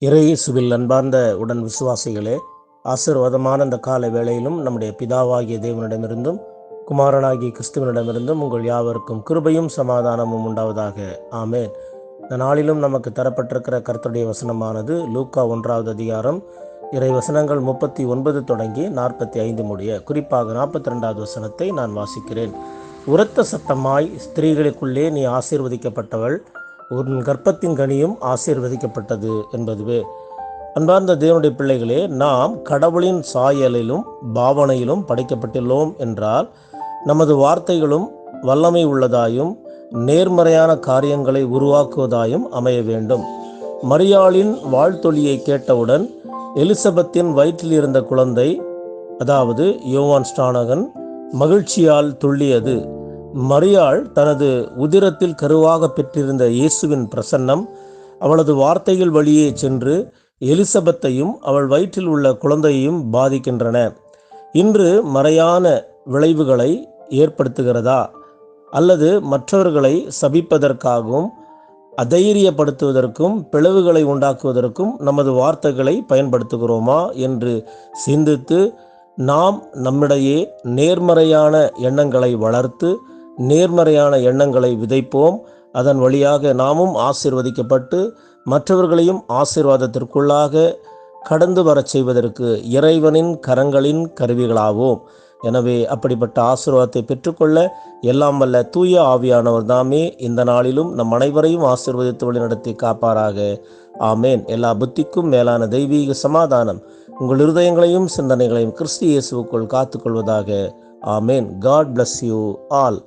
இறையேசுவில் அன்பார்ந்த உடன் விசுவாசிகளே, ஆசீர்வாதமான இந்த கால வேளையிலும் நம்முடைய பிதாவாகிய தேவனிடமிருந்தும் குமாரனாகிய கிறிஸ்துவனிடமிருந்தும் உங்கள் யாவருக்கும் கிருபையும் சமாதானமும் உண்டாவதாக. ஆமேன். இந்த நாளிலும் நமக்கு தரப்பட்டிருக்கிற கர்த்தருடைய வசனமானது லூக்கா 1வது அதிகாரம் இறை வசனங்கள் 39 தொடங்கி 45 முடிய, குறிப்பாக 42வது வசனத்தை நான் வாசிக்கிறேன். உரத்த சத்தமாய், ஸ்திரீகளுக்குள்ளே நீ ஆசீர்வதிக்கப்பட்டவள், உன் கர்ப்பத்தின் கனியும் ஆசீர்வதிக்கப்பட்டது என்பதுவே. அன்பார்ந்த தேவனுடைய பிள்ளைகளே, நாம் கடவுளின் சாயலிலும் பாவனையிலும் படைக்கப்பட்டுள்ளோம் என்றால் நமது வார்த்தைகளும் வல்லமை உள்ளதாயும் நேர்மறையான காரியங்களை உருவாக்குவதாயும் அமைய வேண்டும். மரியாளின் வாழ்த்தொலியை கேட்டவுடன் எலிசபெத்தின் வயிற்றில் இருந்த குழந்தை, அதாவது யோவான் ஸ்நானகன், மகிழ்ச்சியால் துள்ளியது. மரியாள் தனது உதிரத்தில் கருவாக பெற்றிருந்த இயேசுவின் பிரசன்னம் அவளது வார்த்தைகள் வழியே சென்று எலிசபெத்தையும் அவள் வயிற்றில் உள்ள குழந்தையையும் பாதிக்கின்றன. இன்று மறையான விளைவுகளை ஏற்படுத்துகிறதா, அல்லது மற்றவர்களை சபிப்பதற்காகவும் அதைரியப்படுத்துவதற்கும் பிளவுகளை உண்டாக்குவதற்கும் நமது வார்த்தைகளை பயன்படுத்துகிறோமா என்று சிந்தித்து நாம் நம்மிடையே நேர்மறையான எண்ணங்களை வளர்த்து நேர்மறையான எண்ணங்களை விதைப்போம். அதன் வழியாக நாமும் ஆசீர்வதிக்கப்பட்டு மற்றவர்களையும் ஆசீர்வாதத்திற்குள்ளாக கடந்து வரச் செய்வதற்கு இறைவனின் கரங்களின் கருவிகளாவோம். எனவே அப்படிப்பட்ட ஆசீர்வாதத்தை பெற்றுக்கொள்ள எல்லாம் வல்ல தூய ஆவியானவர் தாமே இந்த நாளிலும் நம் அனைவரையும் ஆசீர்வதித்து வழிநடத்தி காப்பாராக. ஆமேன். எல்லா புத்திக்கும் மேலான தெய்வீக சமாதானம் உங்கள் இருதயங்களையும் சிந்தனைகளையும் கிறிஸ்து இயேசுவுக்குள் காத்துக்கொள்வதாக. ஆமேன். God bless you all.